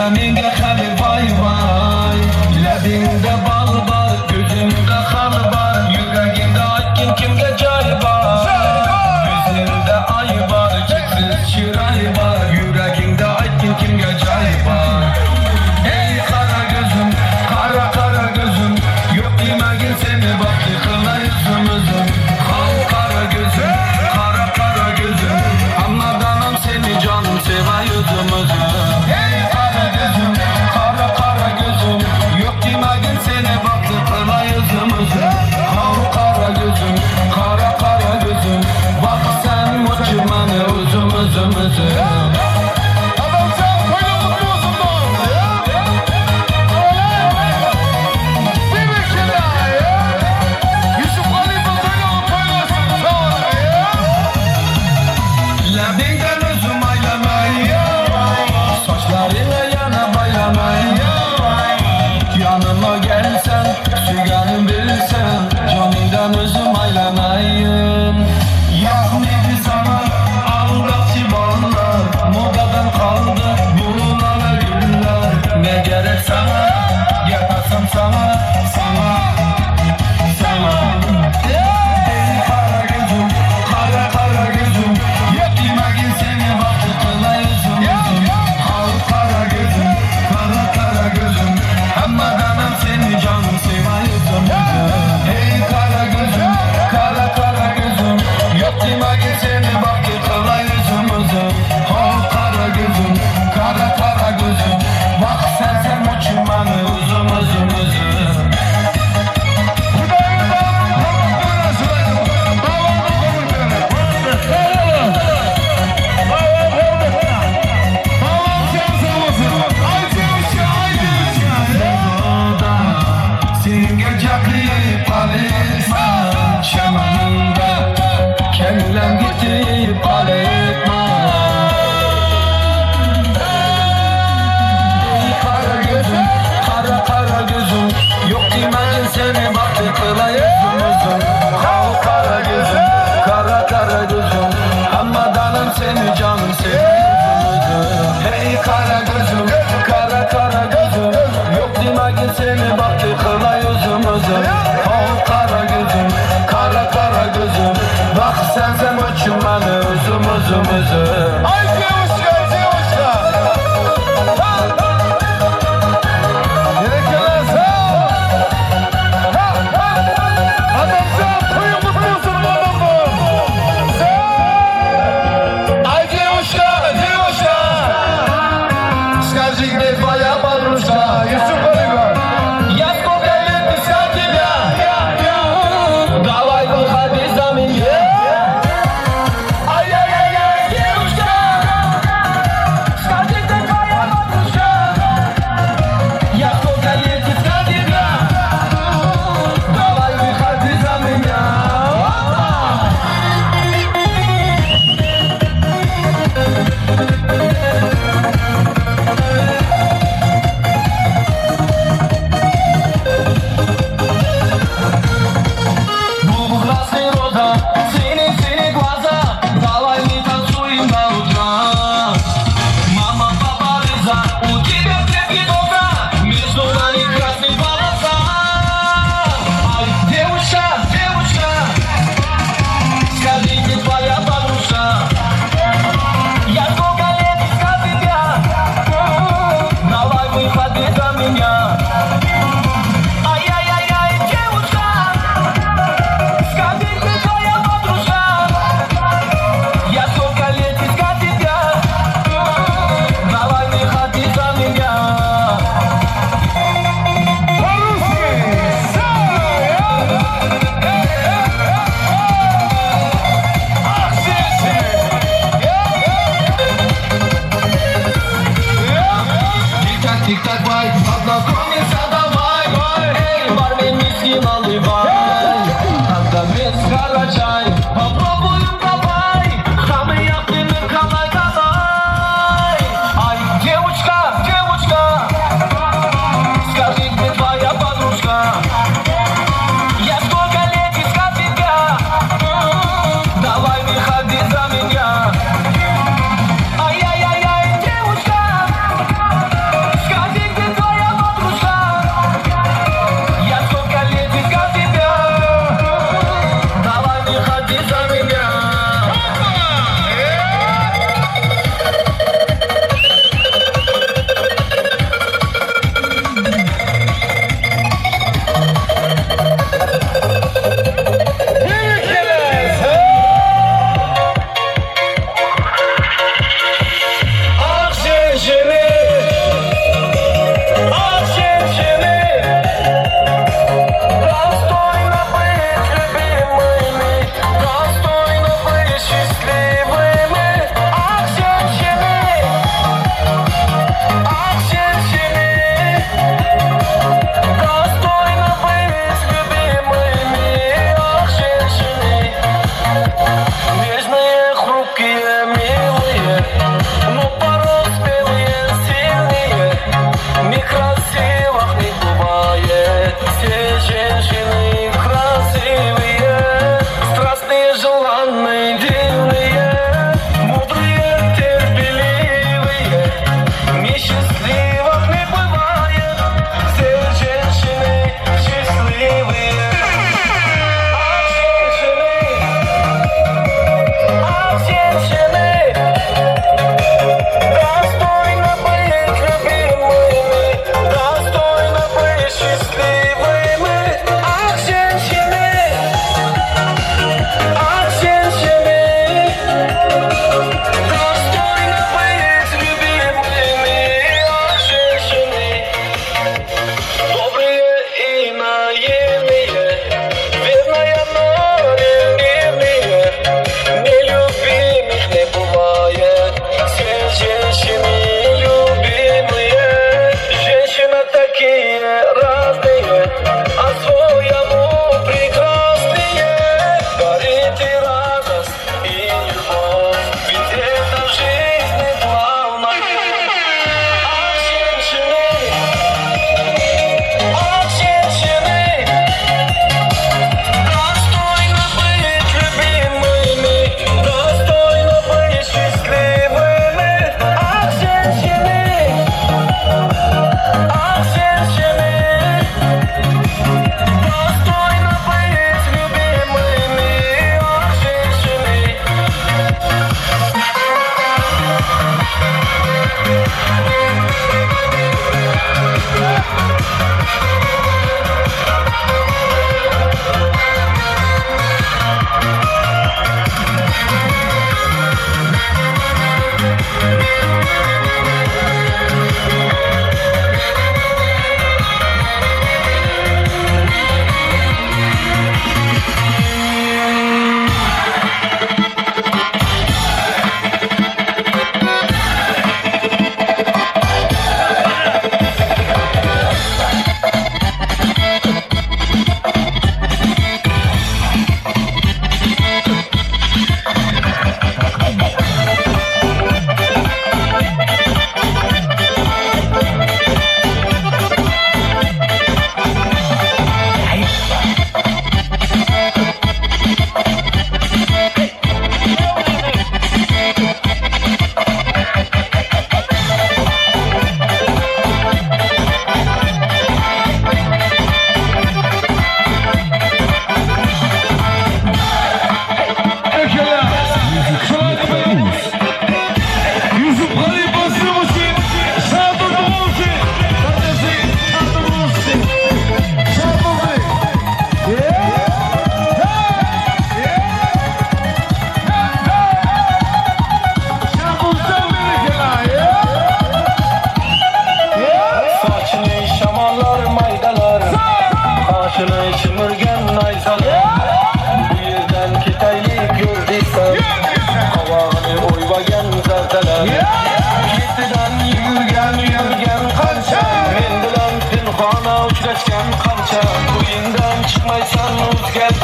Canınga hali vay vay Labingda bal var Gözümde hal var Yüreğimde akin kimge cay var Yüzünde ay var Çeksiz şiray var Yüreğimde akin kimge cay var Ey kara gözüm Kara kara gözüm Yok demegin seni baktı kıla yüzümüzün Kal kara gözüm Kara kara gözüm Anladanım seni canım seva yüzümüzün Ey kara gözüm Kara kara gözüm Yok demegin seni baktı kıla yüzümüzün Kal kara gözüm Kara kara gözüm Bak sen muçmanı üzümüzümüzün Labingden özüm aylamay Saçlarına yana baylamay Yanıma gelsen Süganı bilsen Canımdan özüm aylamayım Yakmıydı sana Aldatçı ballar Modadan kaldı Bunlara günler Ne gerek sana Yaparsam sana Sana Sana Ey kara gözüm Kara kara gözüm Yok demegin seni baktı kıla yüzümüzün Al kara gözüm Kara kara gözüm Hammadanım seni canım seva yüzümüzün Ey kara gözüm Kara kara gözüm Yok demegin seni baktı kıla yüzümüzün Al kara gözüm Kara kara gözüm Bak sen uçmanı üzümüzümüzün Singacaklı palisman şamanında Kellem gitti palitman Ey kara gözüm, kara kara gözüm Yok demegin seni baktı kıla yüzümüzün Kal kara gözüm, kara kara gözüm Hammadanım seni canım seviyorsun Hey kara gözüm, kara kara gözüm Yok demegin seni baktı kıla yüzümüzün Kal kara gözüm, kara kara gözüm Bak sen uçmanı üzümüzümüzün Ay Cevuşka, Cevuşka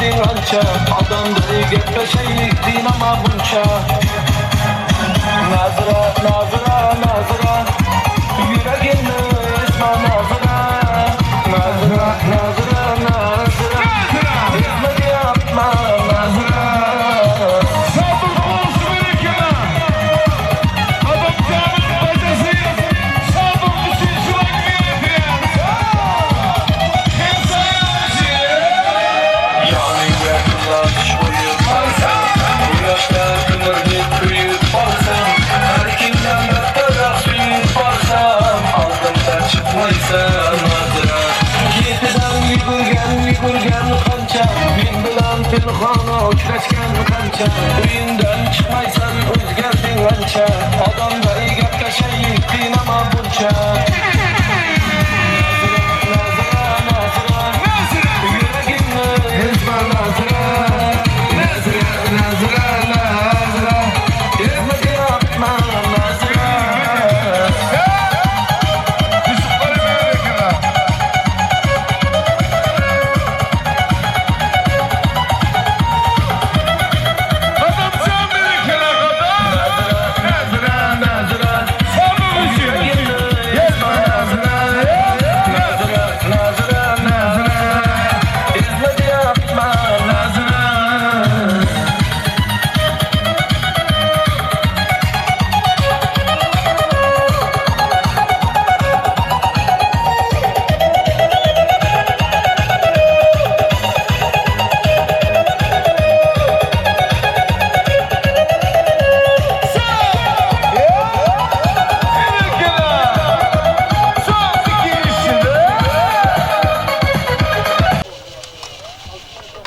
geldin ança Adamları gepleşeyliktin ama bunça Nazıra, Nazıra, Nazıra Yüreğimle esma Nazıra Nazıra, Nazıra, Nazıra Hizmet yapma Nazıra Sabır olsun berekene. Adam canın bacası. Sabır için şurak milletin. Kimse Yani yakınlar şuyup alsan Bu yaşta kımırdık büyük balsan Her kimden bektarak suyup alsan Aldımda çıkmaysan nazıra Yetiden yugurgen kança Min bilan telefonu uçraşken kança Uyundan çıkmaysan özgerdin ança Adamda igap kaşayıktın ama bunça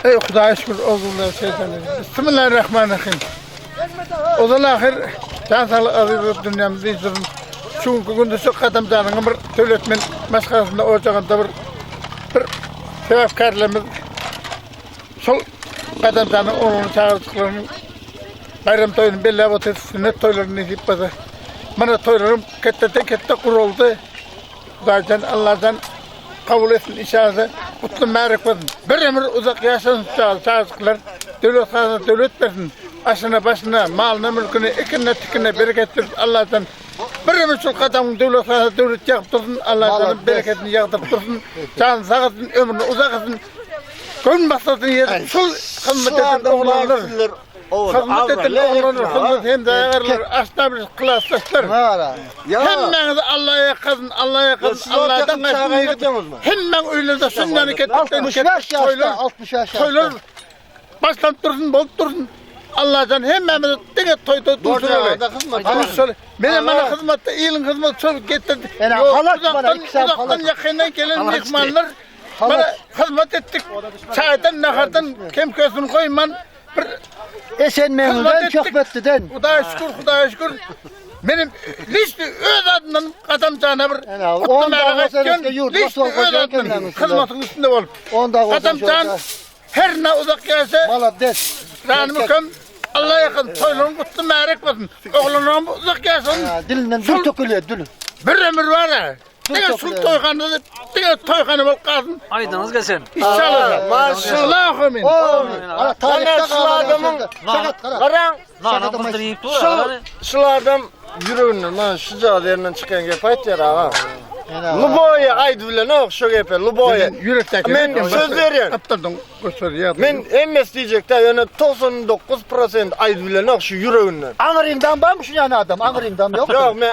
Ey Xudoga shukr, o'zimdan seytanim. Bismillahirrahmanirrahim. O'zal ahir can sağlık aziz dünyamızda izledim. Çünkü gündüzü kadamcanın bir devletmen maskarasında olacağında bir sebepkarlarımız sol kadamcanın oğlunu çağırdıklarının bayram toyunu belli avatı sünnet toylarını izleyip bazı. Bana toylarım kette kuruldu. Zaten Allah'tan kabul etsin inşallah. Kutlu merak olsun. Bir ömür uzak yaşasın çağırdıklar. Devlet kanunu devlet versin. Aşına başına, malına, mülküne, ikine, tikine bereket versin Allah'tan. Bir ömür şu kadamın devlet kanunu devlet yakıp dursun. Allah'tan bereketini yakıp dursun. Canı sağ etsin, ömrünü uzak etsin. Gönül maksadını yedir. Sul hizmet eden oğlanlar. Hizmet eden oğlanlar. Hizmet hem de ayarlar. Aşna bir klaslaşlar. Hemmeniz Allah'a yakasın, Allah'a yakasın, Allah'tan kaçın. Hemen öyle de sünnani kettikten 65 yaşta, 60 yaşta. toylar başlanıp dursun, bolup dursun. Allah'tan hemmemiz dine toy dursun öyle. Benim bana hizmette, iyiliğin hizmeti çok getirdi. Uzaktan yakından gelen mihmanlar bana hizmet ettik. Çaydan, nahardan kem közünü koyman. Esen memnundan çok bettiden. Xudoga şükür. Benim liste öz adından kadamcana bir on dağ yurt, liste öz adından hizmetin üstünde olup. Onda Kadamcan her ne uzak gelse Malades. ranımkım Allah'a yakın toyluğun kutlu merak olsun. Oğlunun uzak gelsin. Dilinden dil tökülüyor dil. Bir ömür var ha. Dine sul toykanı, dine toykanı bol kalsın. Aydınız gelsin. İnşallah. Maşallah amin. Tarihte adamın Lan kızdır yiyip dur. Şu adam yürüyünler, şu cadıyla çıkan gepayt ya ha. Luboya aydı bile ne okşu gepe, Luboya. Yürekteki. Men söz veriyorum. Aptaldan göster ya. Men emmes diyecek de yani 99% aydı bile ne okşu yürüyünler. Ağrı'ndan var mı şu yani adam? Ağrı'ndan yok. Yok men